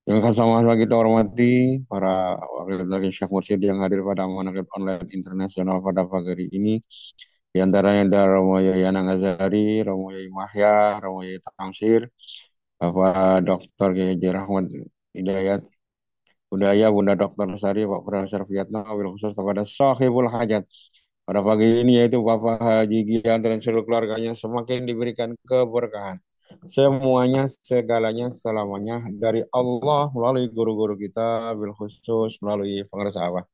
Yang akan sama-sama kita hormati para wakil dari Syekh Mursyid yang hadir pada Manaqib Online Internasional pada pagi hari ini. Di antaranya ada Romo Yaya Nangazari, Romo Yaya Mahya, Romo Yaya Tamsir, Bapak Dr. Kiai Haji Rahmat Hidayat, Budaya, Bunda Dr. Sari, Pak Profesor Vietnam, wabil khusus kepada Sahibul Hajat. Pada pagi ini yaitu Bapak Haji Gian dan seluruh keluarganya semakin diberikan keberkahan. Semuanya, segalanya, selamanya dari Allah melalui guru-guru kita, bil khusus melalui pengeras awal.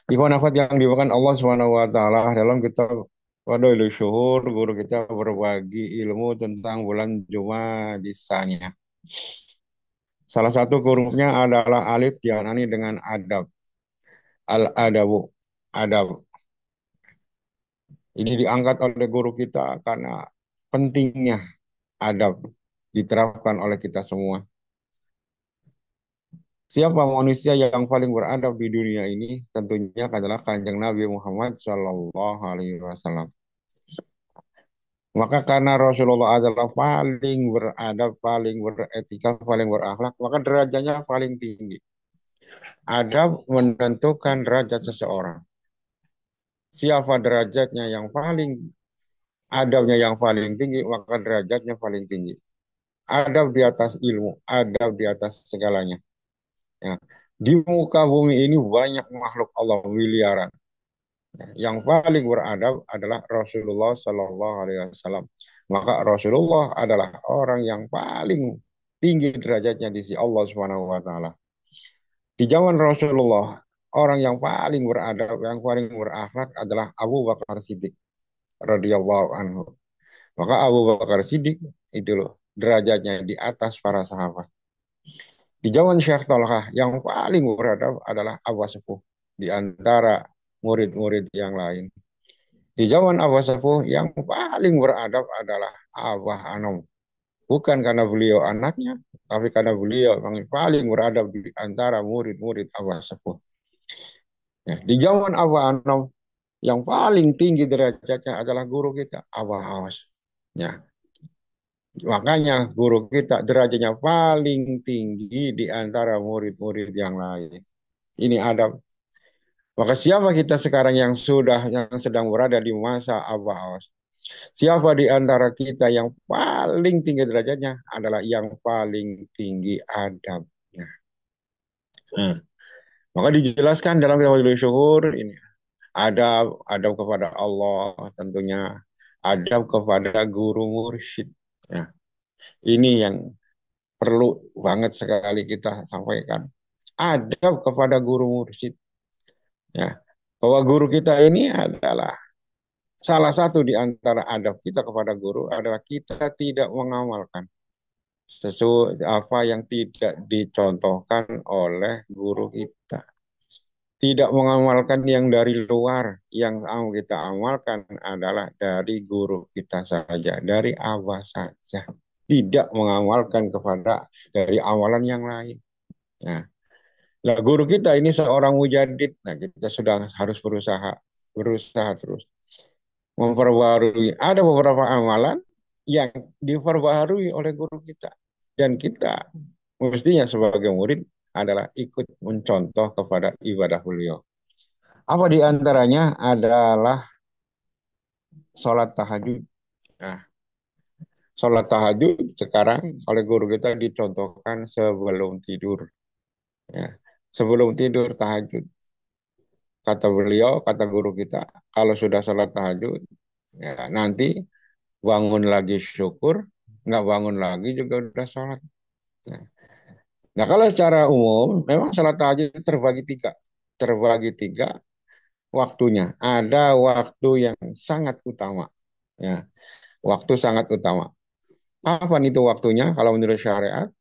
Ikhwan akhwat yang dimakan Allah Subhanahu wa taala dalam kitab Fadhailus Syuhur, guru kita berbagi ilmu tentang bulan Jumadisanya. Salah satu hurufnya adalah alif dianani dengan adab. Al-adabu, adab. Ini diangkat oleh guru kita karena pentingnya adab diterapkan oleh kita semua. Siapa manusia yang paling beradab di dunia ini? Tentunya adalah Kanjeng Nabi Muhammad Shallallahu Alaihi Wasallam. Maka karena Rasulullah adalah paling beradab, paling beretika, paling berakhlak, maka derajatnya paling tinggi. Adab menentukan derajat seseorang. Siapa derajatnya yang paling, adabnya yang paling tinggi, maka derajatnya paling tinggi. Adab di atas ilmu, adab di atas segalanya. Ya. Di muka bumi ini banyak makhluk Allah miliaran. Yang paling beradab adalah Rasulullah Sallallahu Alaihi Wasallam. Maka Rasulullah adalah orang yang paling tinggi derajatnya di sisi Allah Subhanahu Wa Taala. Di zaman Rasulullah, orang yang paling beradab, yang paling berakhlak adalah Abu Bakar Siddiq radhiyallahu anhu. Maka Abu Bakar Siddiq itu loh derajatnya di atas para sahabat. Di zaman Syekh Talhah yang paling beradab adalah Abah Sepuh di antara murid-murid yang lain. Di zaman Abah Sepuh yang paling beradab adalah Abah Anom. Bukan karena beliau anaknya, tapi karena beliau yang paling beradab di antara murid-murid Abah Sepuh. Ya, di zaman Abah Anom yang paling tinggi derajatnya adalah guru kita, Abah Awas. Ya, makanya guru kita derajatnya paling tinggi di antara murid-murid yang lain. Ini adab. Maka siapa kita sekarang yang sedang berada di masa Abbas? Siapa di antara kita yang paling tinggi derajatnya adalah yang paling tinggi adabnya. Nah, maka dijelaskan dalam kitab Syuhur ini adab kepada Allah tentunya, adab kepada guru mursyid. Ya, ini yang perlu banget sekali kita sampaikan. Adab kepada guru mursyid. Ya, bahwa guru kita ini adalah salah satu di antara adab kita kepada guru adalah kita tidak mengamalkan sesuatu apa yang tidak dicontohkan oleh guru kita. Tidak mengamalkan yang dari luar, yang kita amalkan adalah dari guru kita saja, dari awal saja. Tidak mengamalkan kepada dari amalan yang lain. Nah, lah guru kita ini seorang mujadid. Nah, kita sudah harus berusaha terus memperbarui. Ada beberapa amalan yang diperbarui oleh guru kita. Dan kita mestinya sebagai murid adalah ikut mencontoh kepada ibadah beliau. Apa di antaranya adalah sholat tahajud. Nah, sholat tahajud sekarang oleh guru kita dicontohkan sebelum tidur. Ya, sebelum tidur tahajud. Kata beliau, kata guru kita, kalau sudah sholat tahajud, ya, nanti bangun lagi syukur, nggak bangun lagi juga udah sholat. Nah, nah, kalau secara umum, memang sholat tahajud terbagi tiga waktunya. Ada waktu yang sangat utama, ya, waktu sangat utama. Kapan itu waktunya? Kalau menurut syariat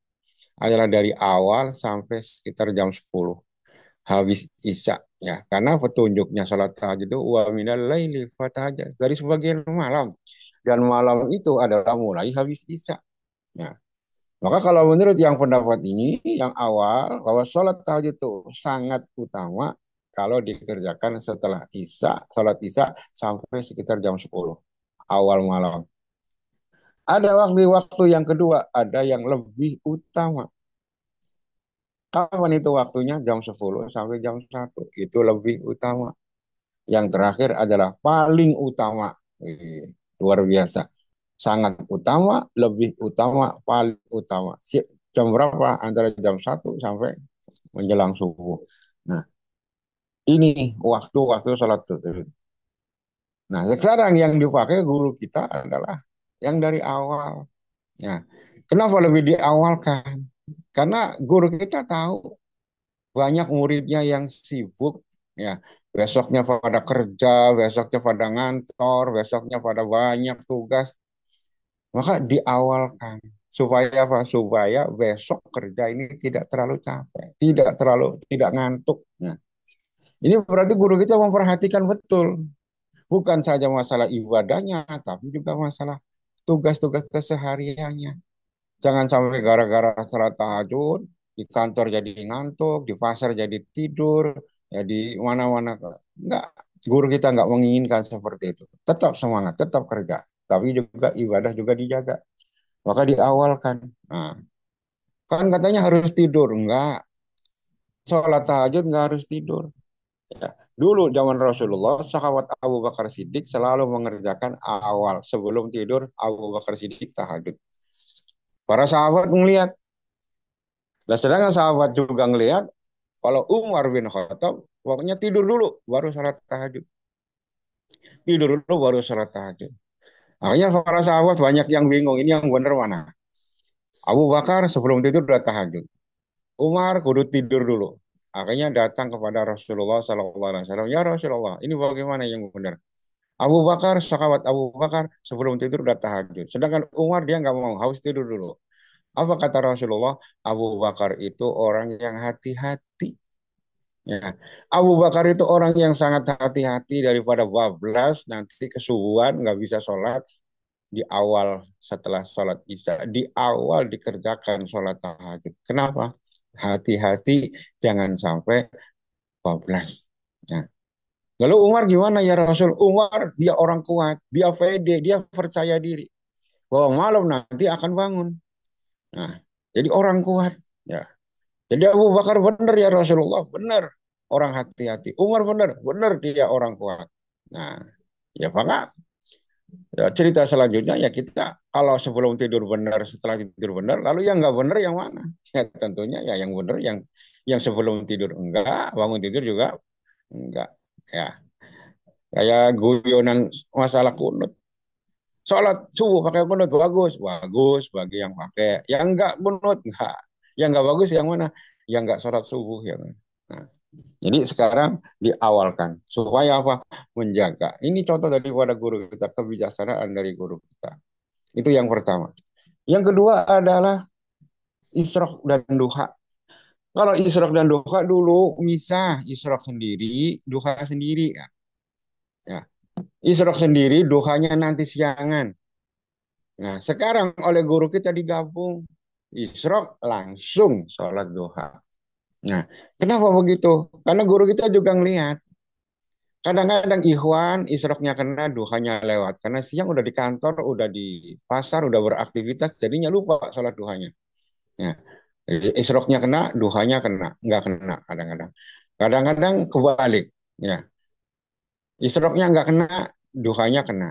adalah dari awal sampai sekitar jam 10 habis isya, ya, karena petunjuknya sholat tahajud itu wa minal laili fatahajjad, dari sebagian malam, dan malam itu adalah mulai habis isya, ya. Maka kalau menurut yang pendapat ini, yang awal, bahwa sholat tahajud itu sangat utama kalau dikerjakan setelah isya, sholat isya sampai sekitar jam 10, awal malam. Ada waktu-waktu yang kedua, ada yang lebih utama. Kapan itu waktunya? Jam 10 sampai jam 1. Itu lebih utama. Yang terakhir adalah paling utama. Luar biasa. Sangat utama, lebih utama, paling utama. Jam berapa? Antara jam 1 sampai menjelang subuh. Nah, ini waktu-waktu sholat zuhur. Nah, sekarang yang dipakai guru kita adalah yang dari awal. Nah, kenapa lebih diawalkan? Karena guru kita tahu banyak muridnya yang sibuk, ya. Besoknya pada kerja, besoknya pada ngantor, besoknya pada banyak tugas. Maka diawalkan supaya apa? Supaya besok kerja ini tidak terlalu capek, tidak ngantuk. Nah, ini berarti guru kita memperhatikan betul, bukan saja masalah ibadahnya, tapi juga masalah tugas-tugas kesehariannya. Jangan sampai gara-gara salat tahajud, di kantor jadi ngantuk, di pasar jadi tidur, ya di mana-mana. Enggak, guru kita enggak menginginkan seperti itu. Tetap semangat, tetap kerja. Tapi juga ibadah juga dijaga. Maka diawalkan. Nah, kan katanya harus tidur. Enggak, sholat tahajud enggak harus tidur. Ya. Dulu zaman Rasulullah, sahabat Abu Bakar Siddiq selalu mengerjakan awal. Sebelum tidur, Abu Bakar Siddiq tahajud. Para sahabat melihat. Nah, sedangkan sahabat juga ngelihat kalau Umar bin Khattab pokoknya tidur dulu baru sholat tahajud. Tidur dulu baru sholat tahajud. Akhirnya para sahabat banyak yang bingung ini yang benar mana. Abu Bakar sebelum tidur udah tahajud. Umar kudu tidur dulu. Akhirnya datang kepada Rasulullah SAW. Ya Rasulullah, ini bagaimana yang benar? Abu Bakar, sahabat Abu Bakar sebelum tidur udah tahajud. Sedangkan Umar dia nggak mau, harus tidur dulu. Apa kata Rasulullah? Abu Bakar itu orang yang hati-hati. Ya. Abu Bakar itu orang yang sangat hati-hati daripada bablas nanti kesubuhan nggak bisa sholat di awal setelah sholat isya di awal dikerjakan sholat tahajud. Kenapa? Hati-hati jangan sampai bablas. Nah, lalu Umar gimana ya Rasul? Umar dia orang kuat, dia pede, dia percaya diri bahwa malam nanti akan bangun. Nah, jadi orang kuat. Ya. Jadi Abu Bakar benar ya Rasulullah, benar orang hati-hati. Umar benar dia orang kuat. Nah, ya maka ya, cerita selanjutnya ya kita kalau sebelum tidur benar, setelah tidur benar, lalu yang nggak benar yang mana? Ya tentunya ya yang benar yang sebelum tidur enggak, bangun tidur juga enggak. Ya, kayak guyonan masalah kunut. Sholat subuh pakai kunut bagus, bagus bagi yang pakai. Yang enggak kunut enggak. Yang enggak bagus yang mana? Yang enggak sholat subuh ya kan. Nah, jadi sekarang diawalkan supaya apa? Menjaga. Ini contoh daripada guru kita, kebijaksanaan dari guru kita. Itu yang pertama. Yang kedua adalah isyraq dan duha. Kalau isyraq dan duha dulu misah, isyraq sendiri, duha sendiri ya. Ya. Isyraq sendiri, duhanya nanti siangan. Nah, sekarang oleh guru kita digabung. Isyraq langsung sholat duha. Nah, kenapa begitu? Karena guru kita juga ngelihat kadang-kadang ikhwan isroknya kena duhanya lewat. Karena siang udah di kantor, udah di pasar, udah beraktivitas, jadinya lupa sholat duhanya. Ya. Jadi isroknya kena, duhanya kena. Nggak kena kadang-kadang. Kadang-kadang kebalik. Ya. Isroknya nggak kena, duhanya kena.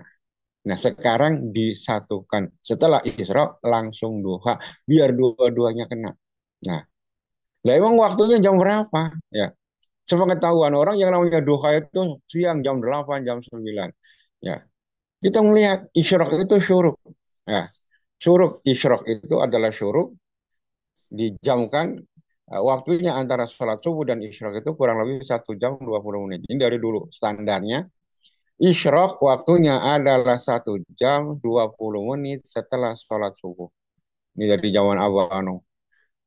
Nah sekarang disatukan. Setelah isrok langsung duha. Biar dua-duanya kena. Nah, lah emang waktunya jam berapa? Ya. Sepengetahuan orang yang namanya duha itu siang jam 8 jam 9. Ya, kita melihat isyraq itu syuruk. Ya, syuruk isyraq itu adalah syuruk dijamkan waktunya antara sholat subuh dan isyraq itu kurang lebih 1 jam 20 menit. Ini dari dulu standarnya. Isyraq waktunya adalah 1 jam 20 menit setelah sholat subuh. Ini dari zaman Abu Anum.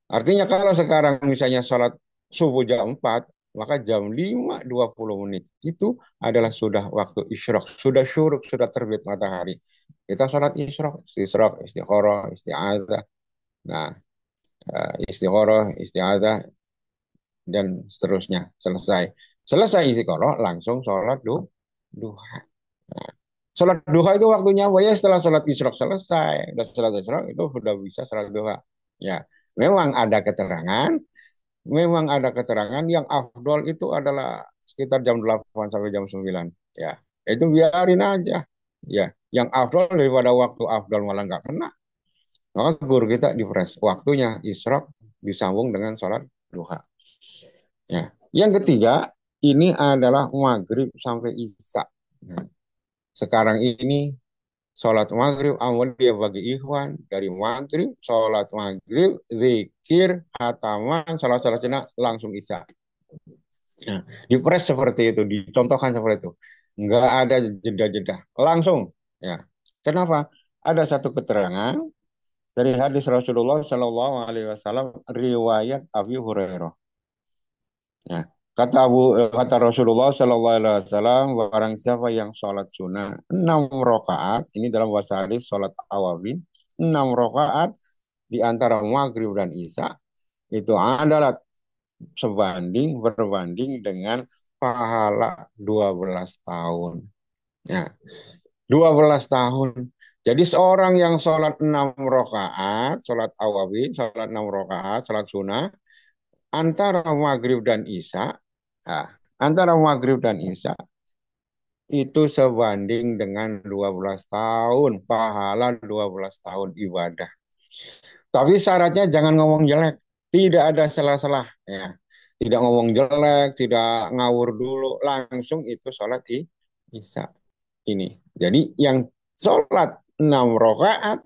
Artinya kalau sekarang misalnya sholat subuh jam 4, maka jam 5 20 menit itu adalah sudah waktu isyraq, sudah syuruk, sudah terbit matahari. Kita sholat isyraq, isyraq, istikharah, isti'adzah. Nah, istikharah, isti'adzah, dan seterusnya. Selesai. Selesai istikharah, langsung sholat duha. Nah, sholat duha itu waktunya apa ya? Setelah sholat isyraq selesai. Sudah sholat isyraq itu sudah bisa sholat duha. Ya, memang ada keterangan memang ada keterangan yang afdol itu adalah sekitar jam 8 sampai jam 9. Ya, itu biarin aja. Ya, yang afdol daripada waktu afdol malah nggak kena. Maka guru kita di fresh waktunya isyraq disambung dengan sholat duha. Ya. Yang ketiga, ini adalah maghrib sampai isya. Nah, sekarang ini sholat maghrib amal dia bagi ikhwan dari maghrib, sholat maghrib, zikir, hataman, sholat-sholat sunnah langsung isya. Nah, di press seperti itu, dicontohkan seperti itu. Nggak ada jeda-jeda, langsung. Ya, kenapa? Ada satu keterangan dari hadis Rasulullah Shallallahu Alaihi Wasallam riwayat Abi Hurairah. Ya, kata Rasulullah Shallallahu Alaihi Wasallam, barang siapa yang sholat sunnah 6 rakaat, ini dalam bahasa hadis sholat awabin, 6 rakaat di antara maghrib dan isya itu adalah berbanding dengan pahala 12 tahun. Ya, 12 tahun. Jadi seorang yang sholat 6 rakaat, sholat awabin, sholat 6 rakaat, sholat sunnah, antara maghrib dan isya, nah, antara maghrib dan isya itu sebanding dengan 12 tahun, pahala 12 tahun ibadah. Tapi syaratnya jangan ngomong jelek, tidak ada salah-salah ya. Tidak ngomong jelek, tidak ngawur dulu, langsung itu sholat isya ini. Jadi yang sholat 6 rakaat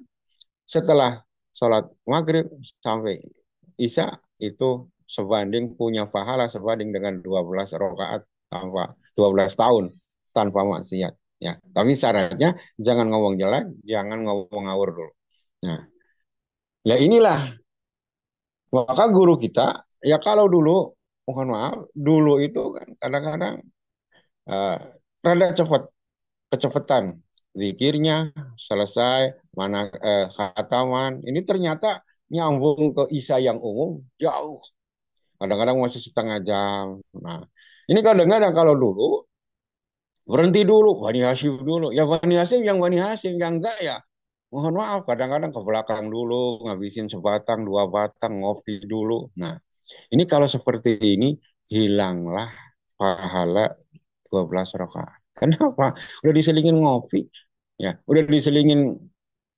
setelah sholat maghrib sampai isya itu sebanding punya pahala sebanding dengan 12 rakaat tanpa 12 tahun tanpa maksiat. Ya, tapi syaratnya jangan ngomong jelek, jangan ngomong ngawur dulu. Nah, ya inilah maka guru kita ya kalau dulu mohon maaf dulu itu kan kadang-kadang uh, rada cepat kecepatan zikirnya selesai mana khataman ini ternyata nyambung ke isya yang umum jauh kadang-kadang masih setengah jam. Nah ini kadang-kadang kalau dulu berhenti dulu Bani Hasyim dulu ya Bani Hasyim yang enggak ya mohon maaf kadang-kadang ke belakang dulu ngabisin sebatang dua batang ngopi dulu. Nah ini kalau seperti ini hilanglah pahala 12 rakaat. Kenapa? Udah diselingin ngopi, ya, udah diselingin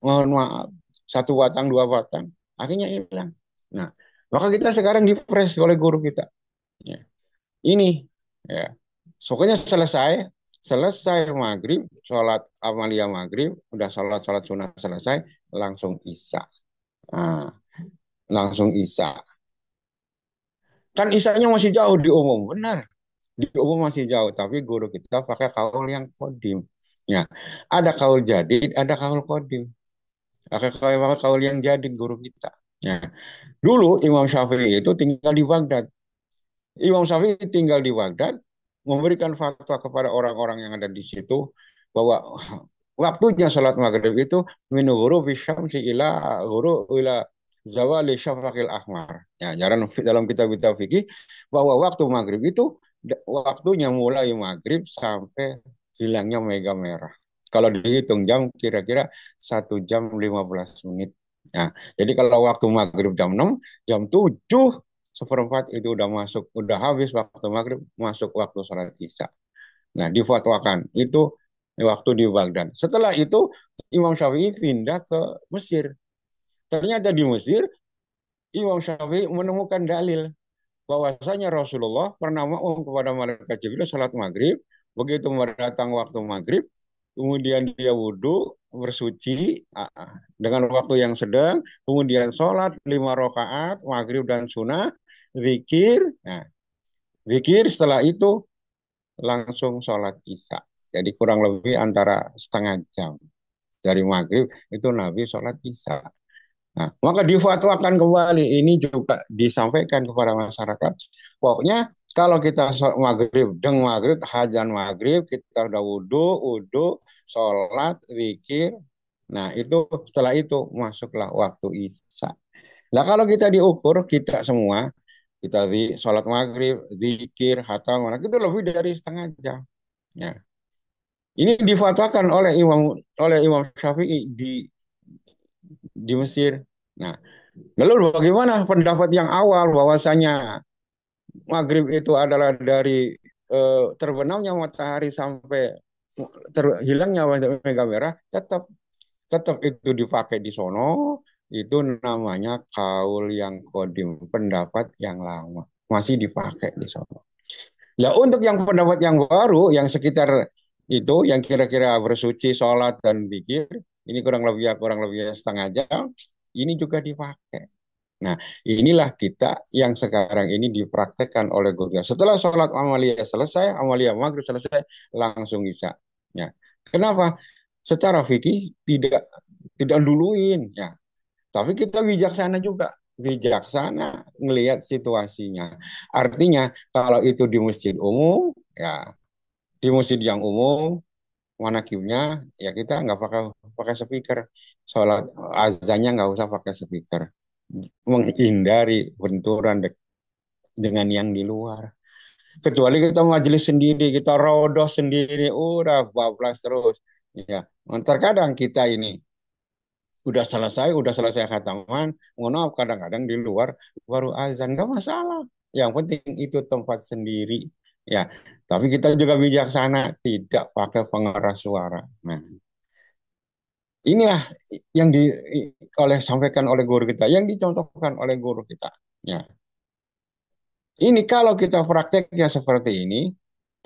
mohon maaf satu batang dua batang, akhirnya hilang. Nah, maka kita sekarang dipres oleh guru kita. Ya. Ini, ya, pokoknya selesai maghrib, sholat amalia maghrib, udah sholat sunnah selesai, langsung isya. Nah, langsung isya. Kan isanya masih jauh di umum, benar. Di umum masih jauh, tapi guru kita pakai kaul yang kodim. Ya, ada kaul jadid, ada kaul kodim. Pakai kaul yang jadid guru kita. Ya, dulu Imam Syafi'i itu tinggal di Baghdad. Imam Syafi'i tinggal di Baghdad, memberikan fatwa kepada orang-orang yang ada di situ bahwa waktunya sholat maghrib itu min ghurubi syamsi ila zawali syafaqil ahmar. Ya, dalam kitab-kitab fikih bahwa waktu maghrib itu waktunya mulai maghrib sampai hilangnya mega merah. Kalau dihitung jam kira-kira 1 jam 15 menit. Ya, jadi kalau waktu maghrib jam 6, jam 7 seperempat itu udah masuk, udah habis waktu maghrib, masuk waktu sholat isya. Nah, difatwakan itu waktu di Baghdad. Setelah itu Imam Syafi'i pindah ke Mesir. Ternyata di Mesir Imam Syafi'i menemukan dalil bahwasanya Rasulullah pernah mau kepada malaikat Jibril salat maghrib. Begitu mendatang waktu maghrib, kemudian dia wudhu, bersuci dengan waktu yang sedang, kemudian sholat 5 rakaat maghrib dan sunnah, zikir. Nah, zikir setelah itu langsung sholat isya. Jadi kurang lebih antara setengah jam dari maghrib itu Nabi sholat isya. Nah, maka difatwakan kembali ini juga disampaikan kepada masyarakat. Pokoknya kalau kita maghrib, maghrib, hajan maghrib, kita udah wudhu, sholat, zikir. Nah itu setelah itu masuklah waktu isya. Nah kalau kita diukur kita semua kita di sholat maghrib, zikir, hatam, itu lebih dari setengah jam. Ya. Ini difatwakan oleh Imam Syafi'i di Mesir. Nah, lalu bagaimana pendapat yang awal bahwasanya Maghrib itu adalah dari terbenamnya matahari sampai hilangnya mega merah, tetap tetap itu dipakai di sono, itu namanya kaul yang kodim, pendapat yang lama masih dipakai di sono. Ya untuk yang pendapat yang baru, yang sekitar itu, yang kira-kira bersuci, sholat dan zikir, ini kurang lebih setengah jam, ini juga dipakai. Nah, inilah kita yang sekarang ini dipraktekkan oleh guru. Setelah sholat amaliyah selesai, amaliyah maghrib selesai, langsung bisa. Ya. Kenapa? Secara fikih tidak duluin, ya. Tapi kita bijaksana juga, bijaksana ngelihat situasinya. Artinya kalau itu di masjid umum, ya di masjid yang umum, manakibnya ya kita nggak pakai pakai speaker. Sholat azannya nggak usah pakai speaker, menghindari benturan dengan yang di luar. Kecuali kita majelis sendiri, kita rodoh sendiri, udah bablas terus. Ya, terkadang kita ini udah selesai khataman, mohon maaf kadang-kadang di luar baru azan, nggak masalah. Yang penting itu tempat sendiri. Ya, tapi kita juga bijaksana, tidak pakai pengeras suara. Nah, inilah yang sampaikan oleh guru kita, yang dicontohkan oleh guru kita. Ya, ini kalau kita prakteknya seperti ini,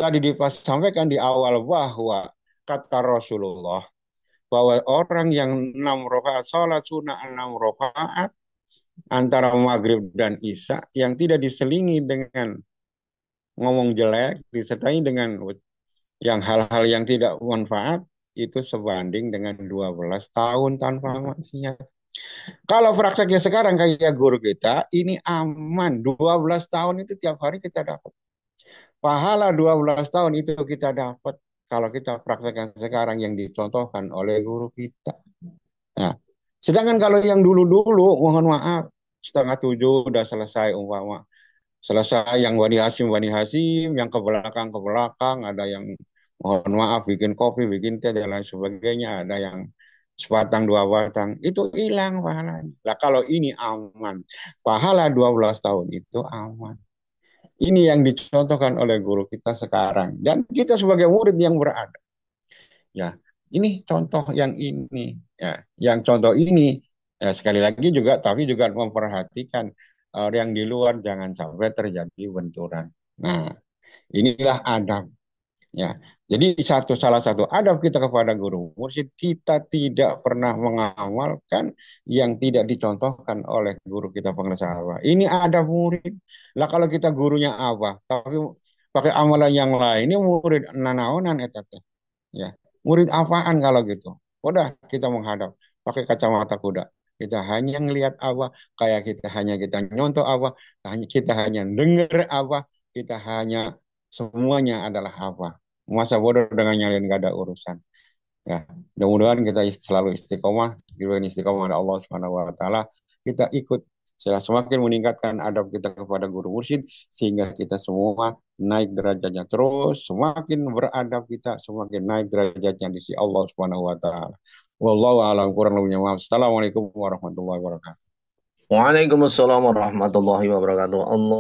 tadi disampaikan di awal bahwa kata Rasulullah bahwa orang yang 6 rakaat sholat sunnah 6 rakaat antara maghrib dan isya yang tidak diselingi dengan ngomong jelek, disertai dengan yang hal-hal yang tidak manfaat, itu sebanding dengan 12 tahun tanpa maksiat. Kalau prakteknya sekarang kayak guru kita, ini aman. 12 tahun itu tiap hari kita dapat. Pahala 12 tahun itu kita dapat kalau kita praktekkan sekarang yang dicontohkan oleh guru kita. Nah, sedangkan kalau yang dulu-dulu, mohon maaf, setengah tujuh udah selesai umpama. Selesai yang Bani Hasim, yang ke belakang, ada yang mohon maaf bikin kopi, bikin teh dan lain sebagainya, ada yang sebatang dua batang, itu hilang pahalanya. Nah, kalau ini aman, pahala 12 tahun itu aman. Ini yang dicontohkan oleh guru kita sekarang. Dan kita sebagai murid yang berada. Ya, ini contoh yang ini. Ya, yang contoh ini, ya, sekali lagi juga, tapi juga memperhatikan yang di luar jangan sampai terjadi benturan. Nah, inilah adab. Ya, jadi salah satu adab kita kepada guru mursyid, kita tidak pernah mengamalkan yang tidak dicontohkan oleh guru kita pengesahan. Ini adab murid. Lah kalau kita gurunya apa, tapi pakai amalan yang lain, ini murid nanaonan etate. Ya, murid apaan kalau gitu? Udah kita menghadap pakai kacamata kuda. Kita hanya ngelihat apa, kayak kita nyontoh apa, kita hanya dengar apa, kita hanya semuanya adalah apa. Masa bodoh dengan yang lain gak ada urusan. Ya, mudah-mudahan kita selalu istiqomah, diberikan istiqomah oleh Allah Subhanahu wa taala. Kita ikut semakin meningkatkan adab kita kepada guru mursyid sehingga kita semua naik derajatnya terus, semakin beradab kita semakin naik derajatnya di sisi Allah Subhanahu wa taala. Wallahu a'lam, kurang lebihnya maaf. Assalamualaikum warahmatullahi wabarakatuh. Waalaikumsalam warahmatullahi wabarakatuh. Allah